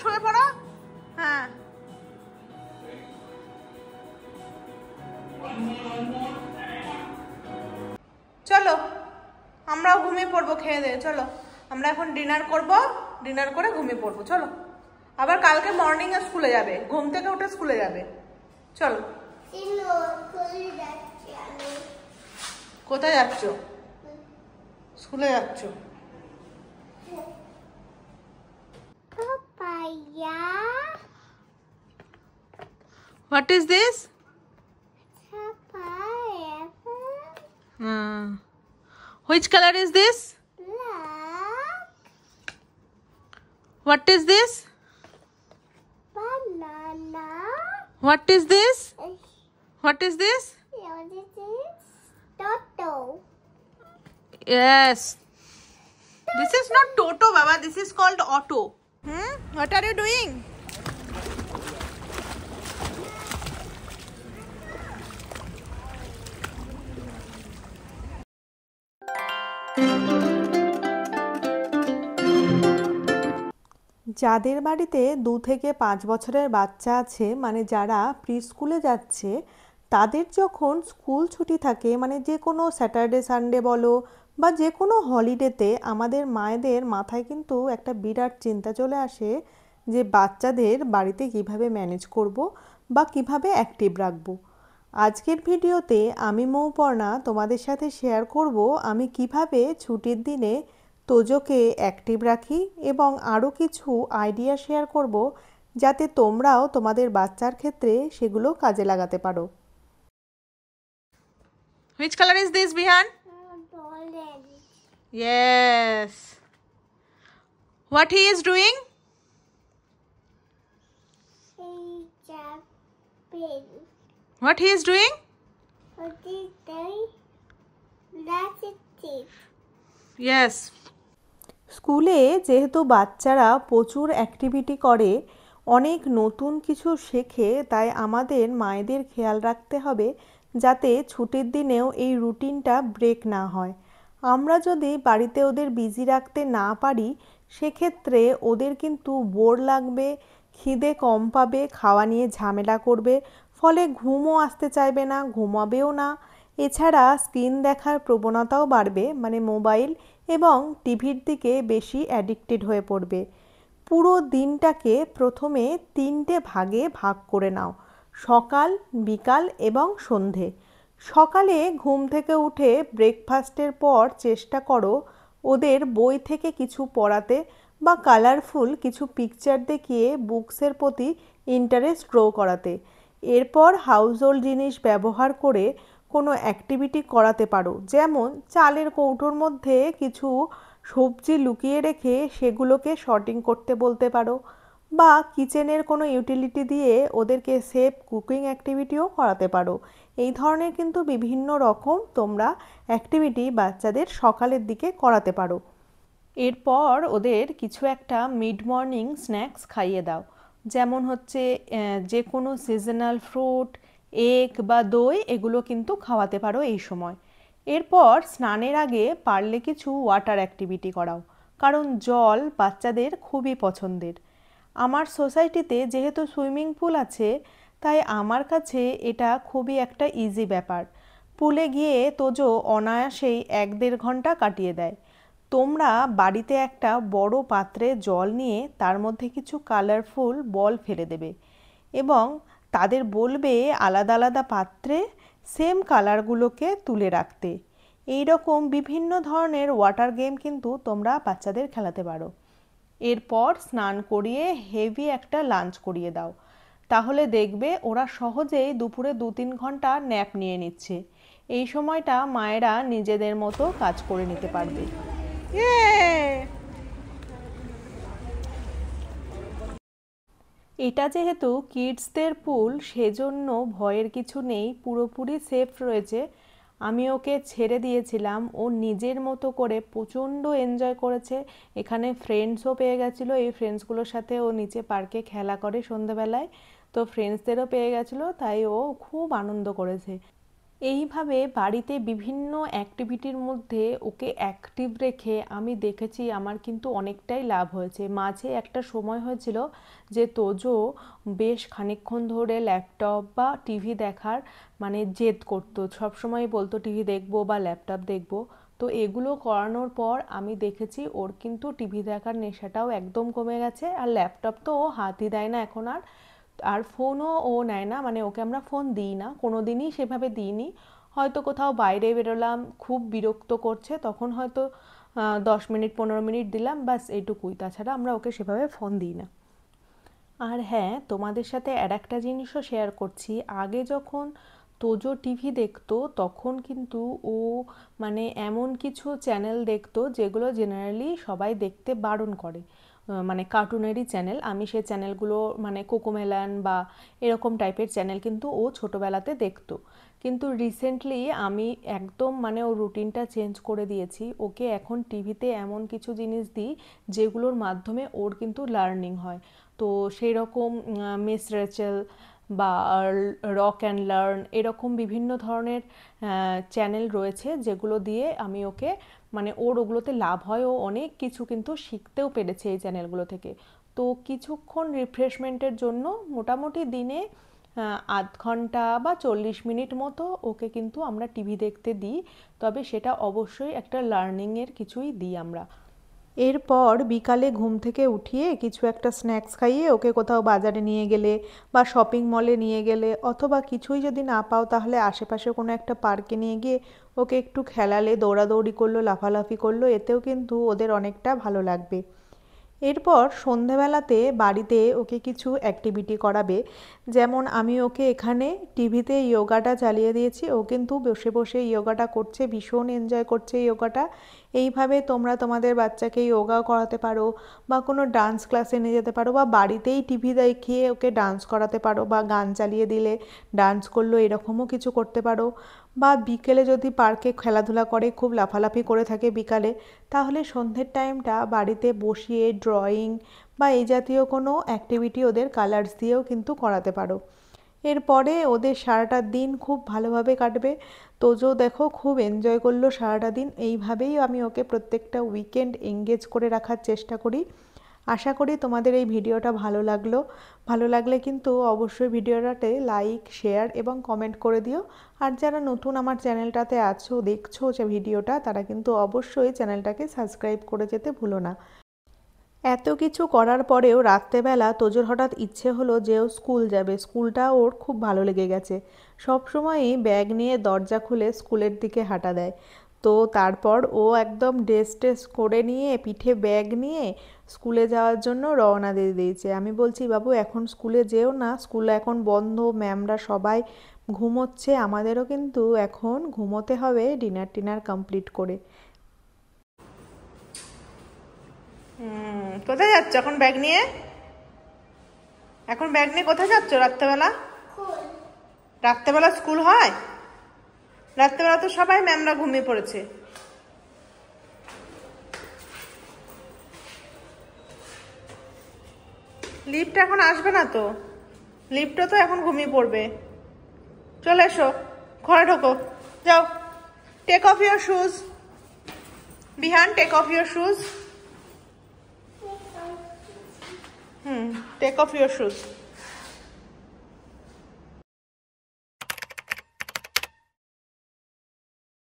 শুয়ে পড়ো। হ্যাঁ চলো আমরাও ঘুমিয়ে পড়বো খেয়ে দিয়ে। চলো আমরা এখন ডিনার করব, ডিনার করে ঘুমিয়ে পড়বো। চলো আবার কালকে মর্নিং এ স্কুলে যাবে, ঘুম থেকে উঠে স্কুলে যাবে। চলো। কোথায় যাচ্ছ? স্কুলে যাচ্ছ? What is this? Which color is this? Black. What is this? Banana. What is this? What is this? What is this? Toto. Yes. This is not Toto, Baba. This is called Auto. What are you doing? যাদের বাড়িতে 2 থেকে 5 বছরের বাচ্চা আছে, মানে যারা pre স্কুলে যাচ্ছে, তাদের যখন স্কুল ছুটি থাকে, মানে যে কোনো স্যাটারডে সানডে বলো বা যে কোনো হলিডেতে, আমাদের মায়েদের মাথায় কিন্তু একটা বিরাট চিন্তা চলে আসে যে বাচ্চাদের বাড়িতে কিভাবে ম্যানেজ করব বা কিভাবে অ্যাক্টিভ রাখব। আজকের ভিডিওতে আমি মৌপর্ণা তোমাদের সাথে শেয়ার করব আমি কিভাবে ছুটির দিনে তোজোকে অ্যাক্টিভ রাখি এবং আরও কিছু আইডিয়া শেয়ার করব যাতে তোমরাও তোমাদের বাচ্চার ক্ষেত্রে সেগুলো কাজে লাগাতে পারো। Which color is this, Bihan? Orange. Yes. What he is doing? He's jumping. What he is doing? What is that? That's it. Yes. স্কুলে যেহেতু বাচ্চারা প্রচুর অ্যাক্টিভিটি করে, অনেক নতুন কিছু শেখে, তাই আমাদের মায়েদের খেয়াল রাখতে হবে যাতে ছুটির দিনেও এই রুটিনটা ব্রেক না হয়। আমরা যদি বাড়িতে ওদের বিজি রাখতে না পারি, সেক্ষেত্রে ওদের কিন্তু বোর লাগবে, খিদে কম পাবে, খাওয়া নিয়ে ঝামেলা করবে, ফলে ঘুমও আসতে চাইবে না, ঘুমাবেও না। এছাড়া স্ক্রিন দেখার প্রবণতাও বাড়বে, মানে মোবাইল এবং টিভির দিকে বেশি অ্যাডিক্টেড হয়ে পড়বে। পুরো দিনটাকে প্রথমে 3টে ভাগে ভাগ করে নাও: সকাল, বিকাল এবং সন্ধে। সকালে ঘুম থেকে উঠে ব্রেকফাস্টের পর চেষ্টা করো ওদের বই থেকে কিছু পড়াতে বা কালারফুল কিছু পিকচার দেখিয়ে বুকসের প্রতি ইন্টারেস্ট গ্রো করাতে। এরপর হাউসহোল্ড জিনিস ব্যবহার করে কোনো অ্যাক্টিভিটি করাতে পারো, যেমন চালের কৌটোর মধ্যে কিছু সবজি লুকিয়ে রেখে সেগুলোকে শর্টিং করতে বলতে পারো, বা কিচেনের কোনো ইউটিলিটি দিয়ে ওদেরকে সেফ কুকিং অ্যাক্টিভিটিও করাতে পারো। এই ধরনের কিন্তু বিভিন্ন রকম তোমরা অ্যাক্টিভিটি বাচ্চাদের সকালের দিকে করাতে পারো। এরপর ওদের কিছু একটা মিড মর্নিং স্ন্যাক্স খাইয়ে দাও, যেমন হচ্ছে যে কোনো সিজনাল ফ্রুট, এগ বা দই, এগুলো কিন্তু খাওয়াতে পারো এই সময়। এরপর স্নানের আগে পারলে কিছু ওয়াটার অ্যাক্টিভিটি করাও, কারণ জল বাচ্চাদের খুবই পছন্দের। আমার সোসাইটিতে যেহেতু সুইমিং পুল আছে, তাই আমার কাছে এটা খুবই একটা ইজি ব্যাপার। পুলে গিয়ে তোজো অনায়াসেই 1-1.5 ঘন্টা কাটিয়ে দেয়। তোমরা বাড়িতে একটা বড় পাত্রে জল নিয়ে তার মধ্যে কিছু কালারফুল বল ফেলে দেবে এবং তাদের বলবে আলাদা আলাদা পাত্রে সেম কালারগুলোকে তুলে রাখতে। এই রকম বিভিন্ন ধরনের ওয়াটার গেম কিন্তু তোমরা বাচ্চাদের খেলাতে পারো। এরপর স্নান করিয়ে হেভি একটা লাঞ্চ করিয়ে দাও, তাহলে দেখবে ওরা সহজেই দুপুরে 2-3 ঘন্টা ন্যাপ নিয়ে নিচ্ছে। এই সময়টা মায়েরা নিজেদের মতো কাজ করে নিতে পারবে। এটা যেহেতু কিডসদের পুল, সেজন্য ভয়ের কিছু নেই, পুরোপুরি সেফ রয়েছে। আমি ওকে ছেড়ে দিয়েছিলাম, ও নিজের মতো করে প্রচণ্ড এনজয় করেছে। এখানে ফ্রেন্ডসও পেয়ে গেছিলো, এই ফ্রেন্ডসগুলোর সাথে ও নিচে পার্কে খেলা করে সন্ধেবেলায়, তো ফ্রেন্ডসদেরও পেয়ে গেছিলো, তাই ও খুব আনন্দ করেছে। এইভাবে বাড়িতে বিভিন্ন অ্যাক্টিভিটির মধ্যে ওকে অ্যাক্টিভ রেখে আমি দেখেছি আমার কিন্তু অনেকটাই লাভ হয়েছে। মাঝে একটা সময় হয়েছিল যে তোজো বেশ খানিকক্ষণ ধরে ল্যাপটপ বা টিভি দেখার মানে জেদ করতো, সবসময় বলতো টিভি দেখবো বা ল্যাপটপ দেখবো। তো এগুলো করানোর পর আমি দেখেছি ওর কিন্তু টিভি দেখার নেশাটাও একদম কমে গেছে, আর ল্যাপটপ তো ও হাতই দেয় না এখন আর। আর ফোনও ও নেয় না, মানে ওকে আমরা ফোন দিই না, কোনো দিনই সেভাবে দিইনি। হয়তো কোথাও বাইরে বেরোলাম, খুব বিরক্ত করছে, তখন হয়তো 10 মিনিট 15 মিনিট দিলাম, ব্যাস এইটুকুই, তাছাড়া আমরা ওকে সেভাবে ফোন দিই না। আর হ্যাঁ, তোমাদের সাথে আর একটা জিনিসও শেয়ার করছি। আগে যখন তোজো টিভি দেখতো তখন কিন্তু ও মানে এমন কিছু চ্যানেল দেখতো যেগুলো জেনারেলি সবাই দেখতে বারণ করে, মানে কার্টুনেরই চ্যানেল। আমি সেই চ্যানেলগুলো মানে কোকোমেলান বা এরকম টাইপের চ্যানেল কিন্তু ও ছোটোবেলাতে দেখতো। কিন্তু রিসেন্টলি আমি একদম মানে ওর রুটিনটা চেঞ্জ করে দিয়েছি। ওকে এখন টিভিতে এমন কিছু জিনিস দিই যেগুলোর মাধ্যমে ওর কিন্তু লার্নিং হয়। তো সেই রকম মিস রেচেল বা রক অ্যান্ড লার্ন এরকম বিভিন্ন ধরনের চ্যানেল রয়েছে যেগুলো দিয়ে আমি ওকে মানে ওর ওগুলোতে লাভ হয়, ও অনেক কিছু কিন্তু শিখতেও পেরেছে এই চ্যানেলগুলো থেকে। তো কিছুক্ষণ রিফ্রেশমেন্টের জন্য মোটামুটি দিনে আধ ঘন্টা বা 40 মিনিট মতো ওকে কিন্তু আমরা টিভি দেখতে দিই, তবে সেটা অবশ্যই একটা লার্নিংয়ের কিছুই দিই আমরা। এরপর বিকালে ঘুম থেকে উঠিয়ে কিছু একটা স্ন্যাক্স খাইয়ে ওকে কোথাও বাজারে নিয়ে গেলে বা শপিং মলে নিয়ে গেলে, অথবা কিছুই যদি না পাও তাহলে আশেপাশে কোনো একটা পার্কে নিয়ে গিয়ে ওকে একটু খেলালে, দৌড়াদৌড়ি করলো, লাফালাফি করলো, এতেও কিন্তু ওদের অনেকটা ভালো লাগবে। এরপর সন্ধেবেলাতে বাড়িতে ওকে কিছু অ্যাক্টিভিটি করাবে, যেমন আমি ওকে এখানে টিভিতে যোগাটা চালিয়ে দিয়েছি, ও কিন্তু বসে বসে যোগাটা করছে, ভীষণ এনজয় করছে যোগাটা। এইভাবে তোমরা তোমাদের বাচ্চাকে যোগা করাতে পারো বা কোনো ডান্স ক্লাসে নিয়ে যেতে পারো বা বাড়িতেই টিভি দেখিয়ে ওকে ডান্স করাতে পারো বা গান চালিয়ে দিলে ডান্স করলো, এরকমও কিছু করতে পারো। বা বিকেলে যদি পার্কে খেলাধুলা করে, খুব লাফালাফি করে থাকে বিকালে, তাহলে সন্ধ্যের টাইমটা বাড়িতে বসিয়ে ড্রয়িং বা এই জাতীয় কোনো অ্যাক্টিভিটি ওদের কালার্স দিয়েও কিন্তু করাতে পারো। এরপরে ওদের সারাটা দিন খুব ভালোভাবে কাটবে। তোজো দেখো খুব এনজয় করলো সারাটা দিন। এইভাবেই আমি ওকে প্রত্যেকটা উইকেন্ড এঙ্গেজ করে রাখার চেষ্টা করি। আশা করি তোমাদের এই ভিডিওটা ভালো লাগলো। ভালো লাগলে কিন্তু অবশ্যই ভিডিওটাতে লাইক, শেয়ার এবং কমেন্ট করে দিও। আর যারা নতুন আমার চ্যানেলটাতে আছো, দেখছো যে ভিডিওটা, তারা কিন্তু অবশ্যই চ্যানেলটাকে সাবস্ক্রাইব করে যেতে ভুলো না। এত কিছু করার পরেও রাত্রেবেলা তোজোর হঠাৎ ইচ্ছে হলো যে ও স্কুল যাবে। স্কুলটা ওর খুব ভালো লেগে গেছে। সবসময়ই ব্যাগ নিয়ে দরজা খুলে স্কুলের দিকে হাঁটা দেয়। তো তারপর ও একদম ড্রেস ট্রেস করে নিয়ে পিঠে ব্যাগ নিয়ে স্কুলে যাওয়ার জন্য রওনা দিয়ে দিয়েছে। আমি বলছি, বাবু এখন স্কুলে যেও না, স্কুল এখন বন্ধ, ম্যামরা সবাই ঘুমোচ্ছে, আমাদেরও কিন্তু এখন ঘুমোতে হবে ডিনার টিনার কমপ্লিট করে। কোথায় যাচ্ছ এখন ব্যাগ নিয়ে? এখন ব্যাগ নিয়ে কোথায় যাচ্ছ রাত্রেবেলা? রাত্রেবেলা স্কুল হয়? রাত্রেবেলা তো সবাই ম্যামরা ঘুমিয়ে পড়েছে। লিফট এখন আসবে না তো, লিফটও তো এখন ঘুমিয়ে পড়বে। চলে এসো, ঘরে ঢোকো, যাও। Take off your shoes Bihan, take off your shoes. Take off your shoes.